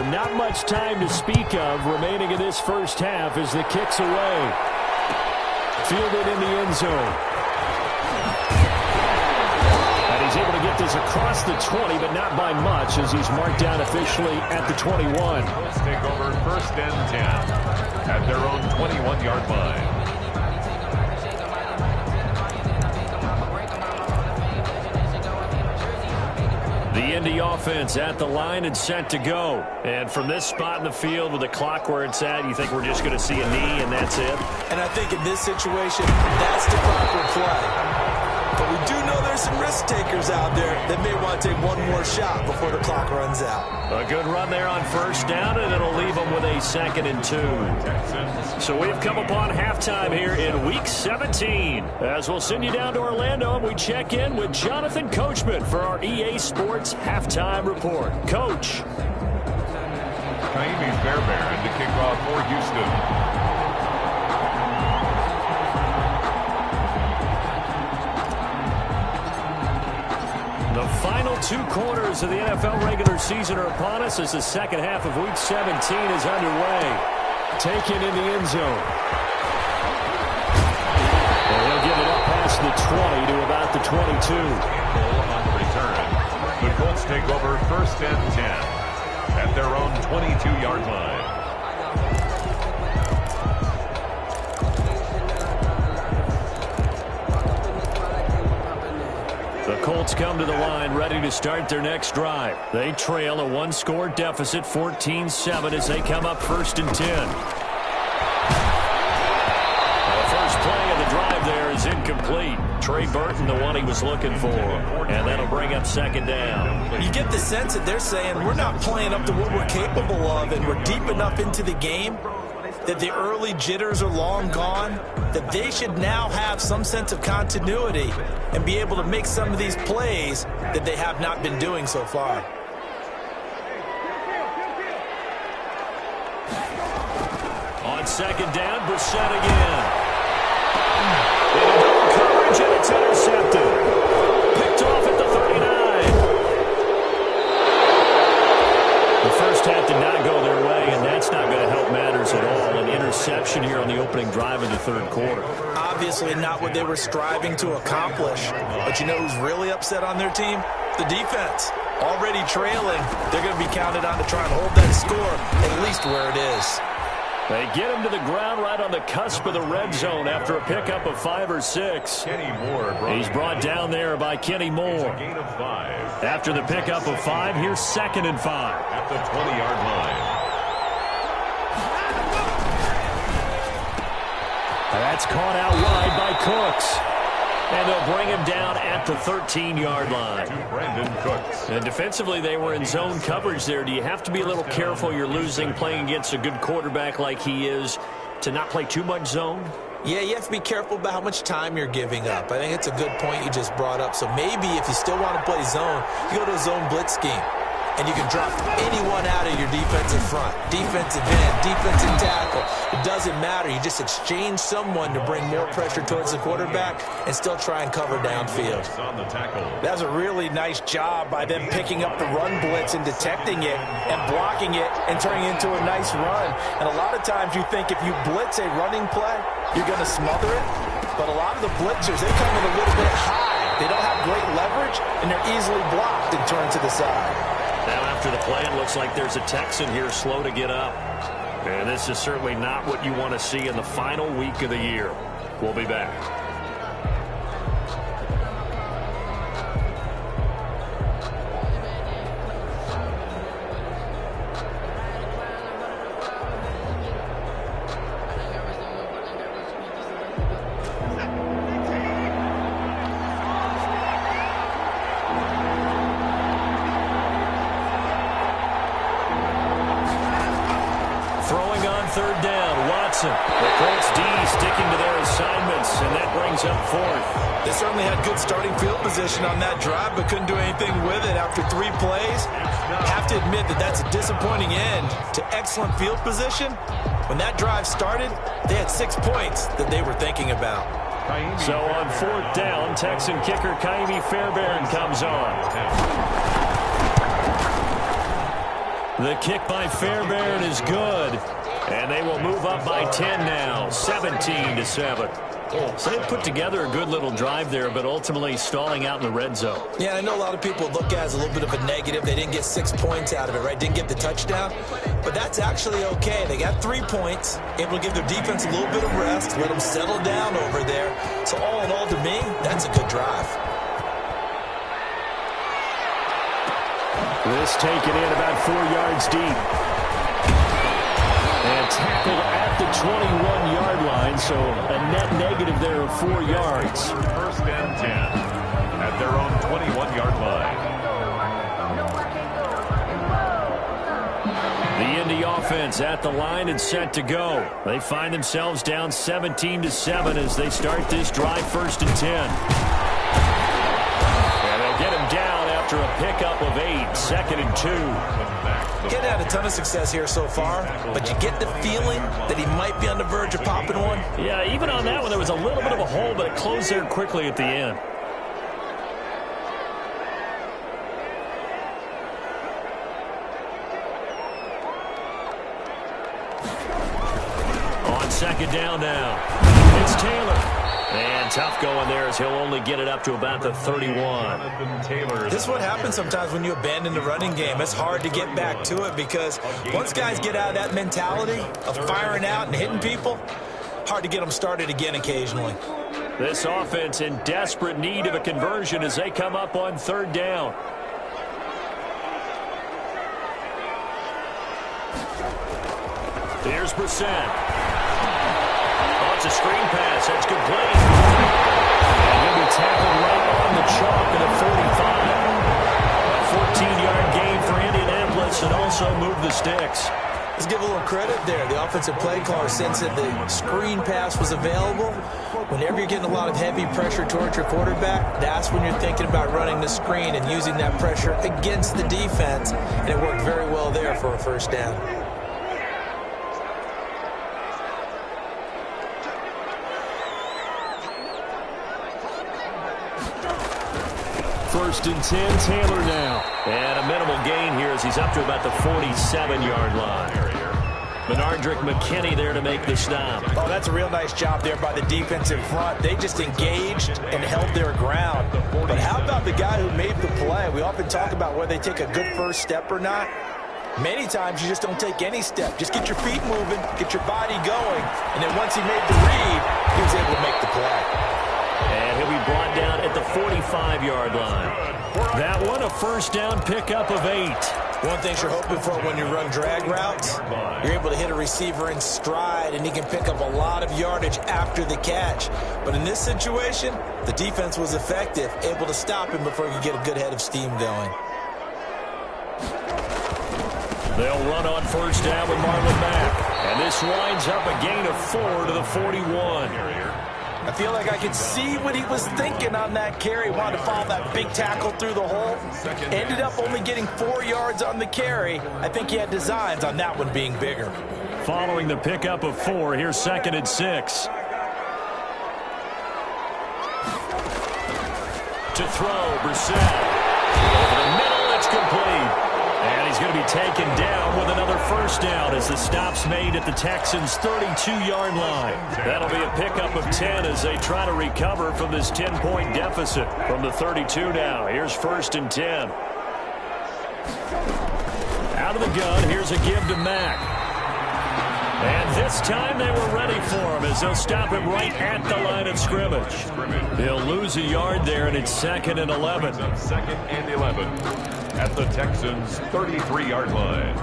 not much time to speak of remaining in this first half as the kick's away. Fielded in the end zone. And he's able to get this across the 20, but not by much as he's marked down officially at the 21. Let's take over 1st and 10 at their own 21-yard line. The Indy offense at the line and set to go. And from this spot in the field with the clock where it's at, you think we're just going to see a knee and that's it? And I think in this situation, that's the proper play. But we do know there's some risk takers out there that may want to take one more shot before the clock runs out. A good run there on 1st down, and it'll leave them with a 2nd and 2. So we've come upon halftime here in Week 17. As we'll send you down to Orlando, and we check in with Jonathan Coachman for our EA Sports Halftime Report. Coach. Kaimi Fairbairn to kick off for Houston. The final 2 quarters of the NFL regular season are upon us as the second half of Week 17 is underway. Taken in the end zone. And he'll give it up past the 20 to about the 22. On the return, the Colts take over 1st and 10 at their own 22-yard line. The Colts come to the line ready to start their next drive. They trail a 1-score deficit, 14-7, as they come up 1st and 10. The first play of the drive there is incomplete. Trey Burton, the one he was looking for. And that'll bring up 2nd down. You get the sense that they're saying we're not playing up to what we're capable of, and we're deep enough into the game that the early jitters are long gone, that they should now have some sense of continuity and be able to make some of these plays that they have not been doing so far. On 2nd down, Brissett again. In coverage, and it's intercepted. Picked off at the 39. The first half did not go their way, and that's not going to help matters at all. An interception here on the opening drive of the 3rd quarter. Obviously not what they were striving to accomplish. But you know who's really upset on their team? The defense. Already trailing, they're going to be counted on to try and hold that score at least where it is. They get him to the ground right on the cusp of the red zone after a pickup of 5 or 6. Kenny Moore He's brought down there by Kenny Moore. a gain of 5. After the pickup of 5, here's 2nd and 5. At the 20-yard line. That's caught out wide by Cooks. And they'll bring him down at the 13-yard line. To Brandon Cooks. And defensively, they were in zone coverage there. Do you have to be a little careful? You're losing, playing against a good quarterback like he is, to not play too much zone? Yeah, you have to be careful about how much time you're giving up. I think it's a good point you just brought up. So maybe if you still want to play zone, you go to a zone blitz scheme. And you can drop anyone out of your defensive front, defensive end, defensive tackle. It doesn't matter. You just exchange someone to bring more pressure towards the quarterback and still try and cover downfield. That was a really nice job by them picking up the run blitz and detecting it and blocking it and turning it into a nice run. And a lot of times you think if you blitz a running play, you're going to smother it. But a lot of the blitzers, they come in a little bit high. They don't have great leverage, and they're easily blocked and turned to the side. Now after the play, it looks like there's a Texan here slow to get up. And this is certainly not what you want to see in the final week of the year. We'll be back. Third down, Watson. The Colts D sticking to their assignments, and that brings up 4th. They certainly had good starting field position on that drive, but couldn't do anything with it after 3 plays. Have to admit that that's a disappointing end to excellent field position. When that drive started, they had 6 points that they were thinking about. So on 4th down, Texan kicker Kaimi Fairbairn comes on. The kick by Fairbairn is good. And they will move up by 10 now, 17-7. So they put together a good little drive there, but ultimately stalling out in the red zone. Yeah, I know a lot of people look at it as a little bit of a negative. They didn't get 6 points out of it, right? Didn't get the touchdown. But that's actually okay. They got 3 points, able to give their defense a little bit of rest, let them settle down over there. So all in all, to me, that's a good drive. This taken in about 4 yards deep. And tackled at the 21-yard line, so a net negative there of 4 yards. First and 10 at their own 21-yard line. The Indy offense at the line and set to go. They find themselves down 17-7 as they start this drive, first and 10. And they'll get him down after a pickup of 8, second and 2. Getting had a ton of success here so far, but you get the feeling that he might be on the verge of popping one. Yeah, even on that one, there was a little bit of a hole, but it closed there quickly at the end. On second down now, it's Taylor. And tough going there as he'll only get it up to about the 31. This is what happens sometimes when you abandon the running game. It's hard to get back to it because once guys get out of that mentality of firing out and hitting people, hard to get them started again occasionally. This offense in desperate need of a conversion as they come up on third down. Here's Brissett. It's a screen pass. That's complete. And he'll be tackled right on the chalk at a 45. A 14-yard gain for Indianapolis and also move the sticks. Let's give a little credit there. The offensive play caller sensed that the screen pass was available. Whenever you're getting a lot of heavy pressure towards your quarterback, that's when you're thinking about running the screen and using that pressure against the defense. And it worked very well there for a first down. First and 10, Taylor now. And a minimal gain here as he's up to about the 47-yard line. Benardrick McKinney there to make the stop. Oh, that's a real nice job there by the defensive front. They just engaged and held their ground. But how about the guy who made the play? We often talk about whether they take a good first step or not. Many times you just don't take any step. Just get your feet moving, get your body going, and then once he made the read, he was able to make the play. And he'll be brought down at the 45-yard line. That one, a first down pickup of 8. One thing you're hoping for when you run drag routes, you're able to hit a receiver in stride, and he can pick up a lot of yardage after the catch. But in this situation, the defense was effective, able to stop him before he could get a good head of steam going. They'll run on first down with Marlon Mack. And this winds up a gain of 4 to the 41. I feel like I could see what he was thinking on that carry. Wanted to follow that big tackle through the hole. Ended up only getting 4 yards on the carry. I think he had designs on that one being bigger. Following the pickup of 4, here's second and 6. To throw, Brissett. Over the middle, it's complete. And he's going to be taken down with another first down as the stop's made at the Texans' 32-yard line. That'll be a pickup of 10 as they try to recover from this 10-point deficit from the 32 now. Here's first and 10. Out of the gun, here's a give to Mack. And this time they were ready for him as they'll stop him right at the line of scrimmage. He'll lose a yard there, and it's second and 11. Second and 11 at the Texans' 33-yard line.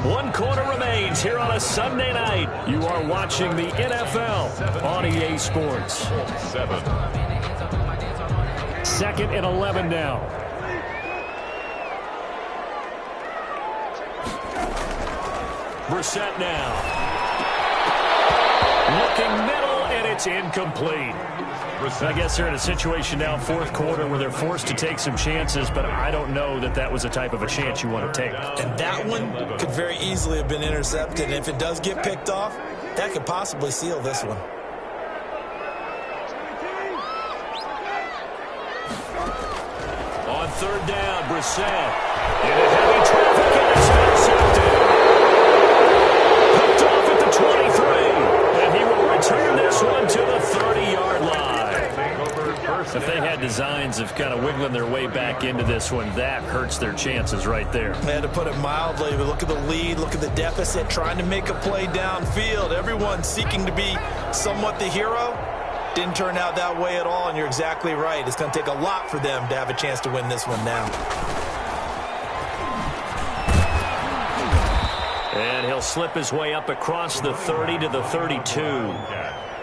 One quarter remains here on a Sunday night. You are watching the NFL on EA Sports. 7. Second and 11 now. Brissett now. Looking middle, and it's incomplete. I guess they're in a situation now, fourth quarter, where they're forced to take some chances, but I don't know that that was the type of a chance you want to take. And that one could very easily have been intercepted. And if it does get picked off, that could possibly seal this one. On third down, Brissett. Into heavy traffic, and it's intercepted. Picked off at the 23. And he will return this one to the 30-yard line. If they had designs of kind of wiggling their way back into this one, that hurts their chances right there. I had to put it mildly, but look at the lead, look at the deficit, trying to make a play downfield. Everyone seeking to be somewhat the hero. Didn't turn out that way at all, and you're exactly right. It's going to take a lot for them to have a chance to win this one now. And he'll slip his way up across the 30 to the 32.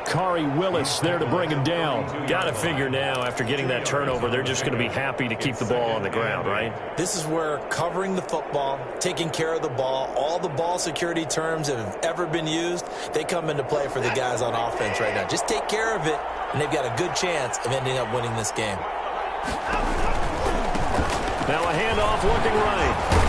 Kari Willis there to bring him down. Got to figure now, after getting that turnover, they're just going to be happy to keep the ball on the ground, right? This is where covering the football, taking care of the ball, all the ball security terms that have ever been used, they come into play for the guys on offense right now. Just take care of it, and they've got a good chance of ending up winning this game. Now a handoff looking right.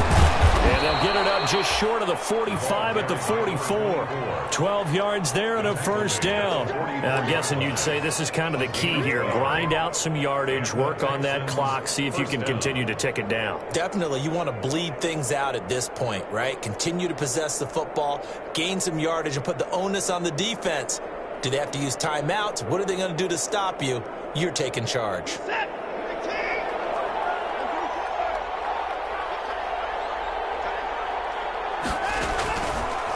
And they'll get it up just short of the 45 at the 44. 12 yards there and a first down. Now, I'm guessing you'd say this is kind of the key here. Grind out some yardage, work on that clock, see if you can continue to tick it down. Definitely, you want to bleed things out at this point, right? Continue to possess the football, gain some yardage, and put the onus on the defense. Do they have to use timeouts? What are they going to do to stop you? You're taking charge.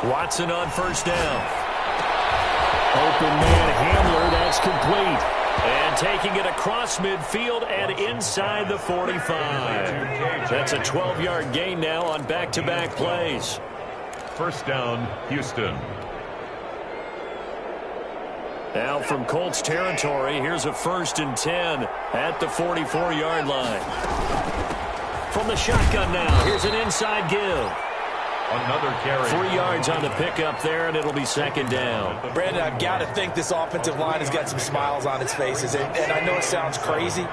Watson on first down. Open man Hamler, that's complete. And taking it across midfield and inside the 45. That's a 12-yard gain now on back-to-back plays. First down, Houston. Now from Colts territory, here's a 1st and 10 at the 44-yard line. From the shotgun now, here's an inside give. Another carry. 3 yards on the pickup there, and it'll be second down. Brandon, I've got to think this offensive line has got some smiles on its faces. And I know it sounds crazy,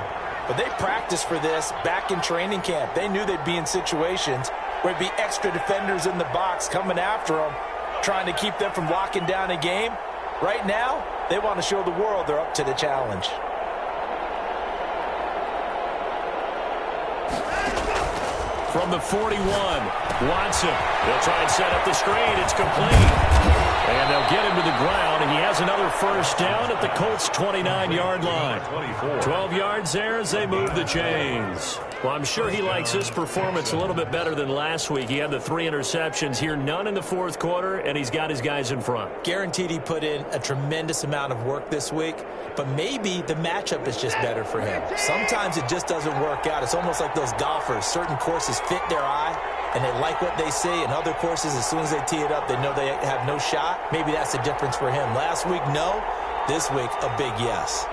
but they practiced for this back in training camp. They knew they'd be in situations where it'd be extra defenders in the box coming after them, trying to keep them from locking down a game. Right now, they want to show the world they're up to the challenge. From the 41, Watson. They'll try and set up the screen. It's complete. And they'll get him to the ground, and he has another first down at the Colts' 29-yard line. 12 yards there as they move the chains. Well, I'm sure he likes this performance a little bit better than last week. He had the 3 interceptions here, none in the fourth quarter, and he's got his guys in front. Guaranteed he put in a tremendous amount of work this week, but maybe the matchup is just better for him. Sometimes it just doesn't work out. It's almost like those golfers. Certain courses fit their eye, and they like what they see, and other courses, as soon as they tee it up, they know they have no shot. Maybe that's the difference for him. Last week, no. This week, a big yes.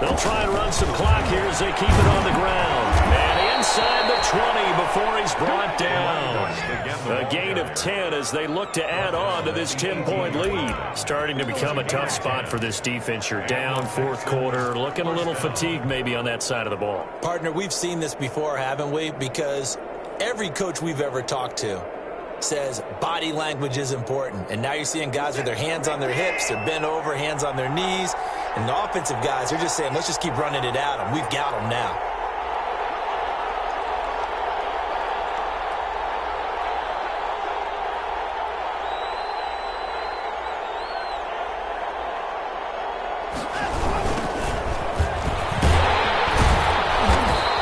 They'll try and run some clock here as they keep it on the ground. And inside the 20 before he's brought down. A gain of 10 as they look to add on to this 10-point lead. Starting to become a tough spot for this defense. You're down fourth quarter, looking a little fatigued maybe on that side of the ball. Partner, we've seen this before, haven't we? Because every coach we've ever talked to says body language is important. And now you're seeing guys with their hands on their hips, they're bent over, hands on their knees. And the offensive guys, they're just saying, let's just keep running it at them. We've got them now.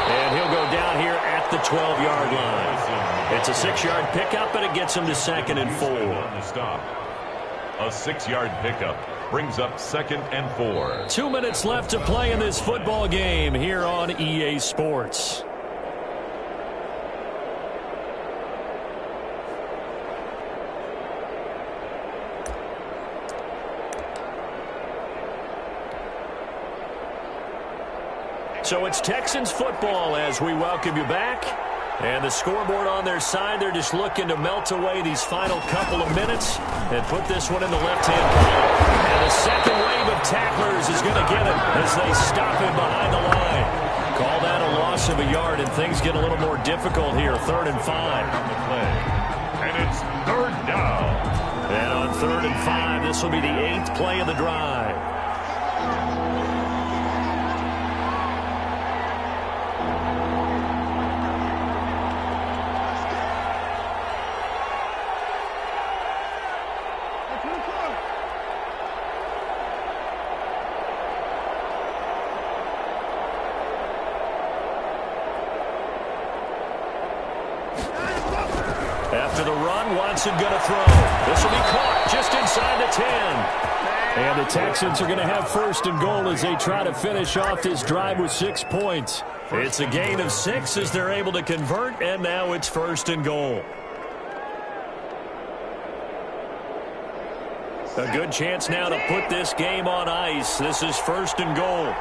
And he'll go down here at the 12-yard line. It's a 6-yard pickup, and it gets him to 2nd and 4. A 6-yard pickup brings up 2nd and 4. 2 minutes left to play in this football game here on EA Sports. So it's Texans football as we welcome you back. And the scoreboard on their side, they're just looking to melt away these final couple of minutes and put this one in the left-hand column. And the second wave of tacklers is going to get him as they stop him behind the line. Call that a loss of a yard, and things get a little more difficult here. 3rd and 5. On the play. And it's 3rd down. And on 3rd and 5, this will be the 8th play of the drive. After the run, Watson going to throw. This will be caught just inside the 10. And the Texans are going to have 1st and goal as they try to finish off this drive with 6 points. It's a gain of 6 as they're able to convert, and now it's 1st and goal. A good chance now to put this game on ice. This is 1st and goal.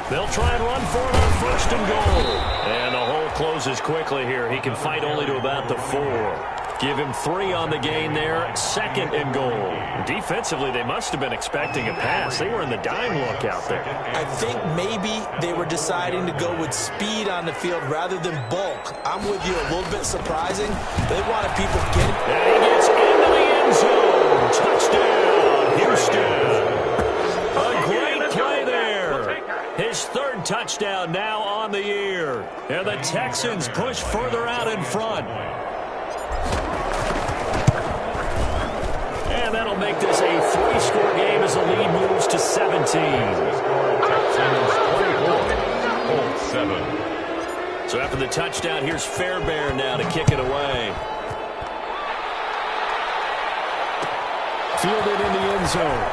They'll try and run for it on 1st and goal. And the hole closes quickly here. He can fight only to about the 4. Give him 3 on the gain there. 2nd and goal. Defensively, they must have been expecting a pass. They were in the dime look out there. I think maybe they were deciding to go with speed on the field rather than bulk. I'm with you, a little bit surprising. They wanted people getting. And he gets into the end zone. Touchdown, Houston. A great play there. His 3rd touchdown now on the year. And the Texans push further out in front. And that'll make this a 3-score game as the lead moves to 17. Texans 24, 7. So after the touchdown, here's Fairbairn now to kick it away. Fielded in the end zone.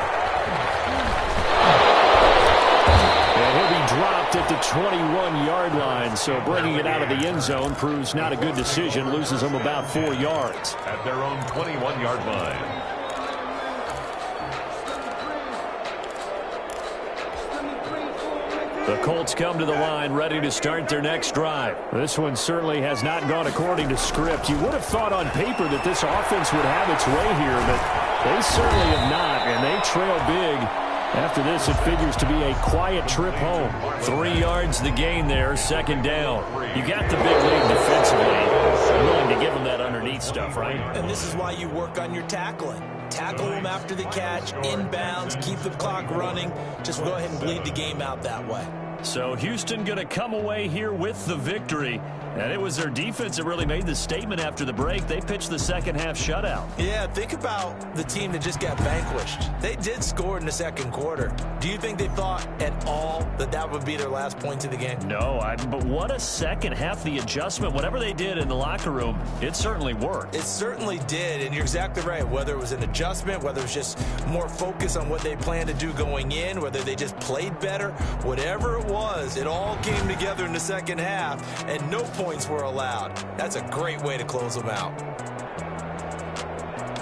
And he'll be dropped at the 21-yard line. So bringing it out of the end zone proves not a good decision. Loses them about 4 yards. At their own 21-yard line. The Colts come to the line ready to start their next drive. This one certainly has not gone according to script. You would have thought on paper that this offense would have its way here, but they certainly have not, and they trail big. After this, it figures to be a quiet trip home. 3 yards the gain there, 2nd down. You got the big lead defensively. Willing to give them that underneath stuff, right? And this is why you work on your tackling. Tackle them after the catch, inbounds, keep the clock running. Just go ahead and bleed the game out that way. So Houston going to come away here with the victory. And it was their defense that really made the statement after the break. They pitched the second-half shutout. Yeah, think about the team that just got vanquished. They did score in the 2nd quarter. Do you think they thought at all that that would be their last points of the game? No, but what a second half. The adjustment, whatever they did in the locker room, it certainly worked. It certainly did, and you're exactly right. Whether it was an adjustment, whether it was just more focus on what they planned to do going in, whether they just played better, whatever it was, it all came together in the 2nd half, and no points were allowed. That's a great way to close them out.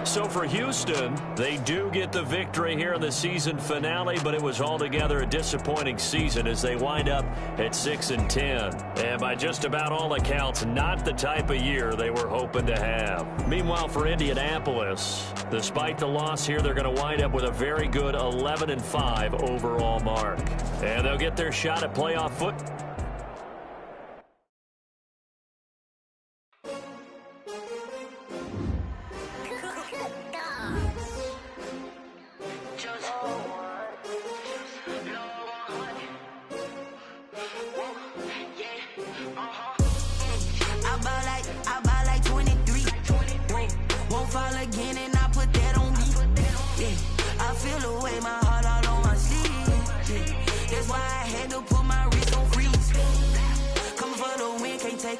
So for Houston, they do get the victory here in the season finale, but it was altogether a disappointing season as they wind up at 6-10. And by just about all accounts, not the type of year they were hoping to have. Meanwhile, for Indianapolis, despite the loss here, they're going to wind up with a very good 11-5 overall mark. And they'll get their shot at playoff football.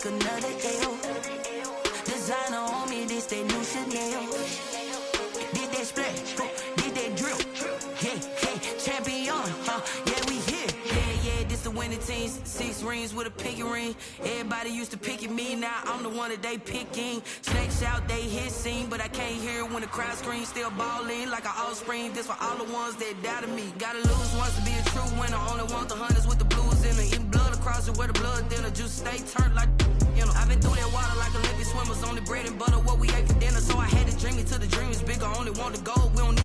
Another L. Designer on me, this that new Chanel. Did that splash, did that drill. Yeah, champion, yeah, we here. Yeah, this the winning team. 6 rings with a pinky ring. Everybody used to pick at me, now I'm the one that they picking. Snakes out, they hit scene, but I can't hear it when the crowd screams. Still balling like an offspring. This for all the ones that doubted me. Gotta lose one. wants to be a true winner. Only want the hunters with the blues in her. Eating blood across it where the blood dinner. Juice stay turned like, you know. I've been through that water like Olympic swimmers. Only bread and butter what we ate for dinner. So I had to dream it till the dream is bigger. Only want the gold, we don't need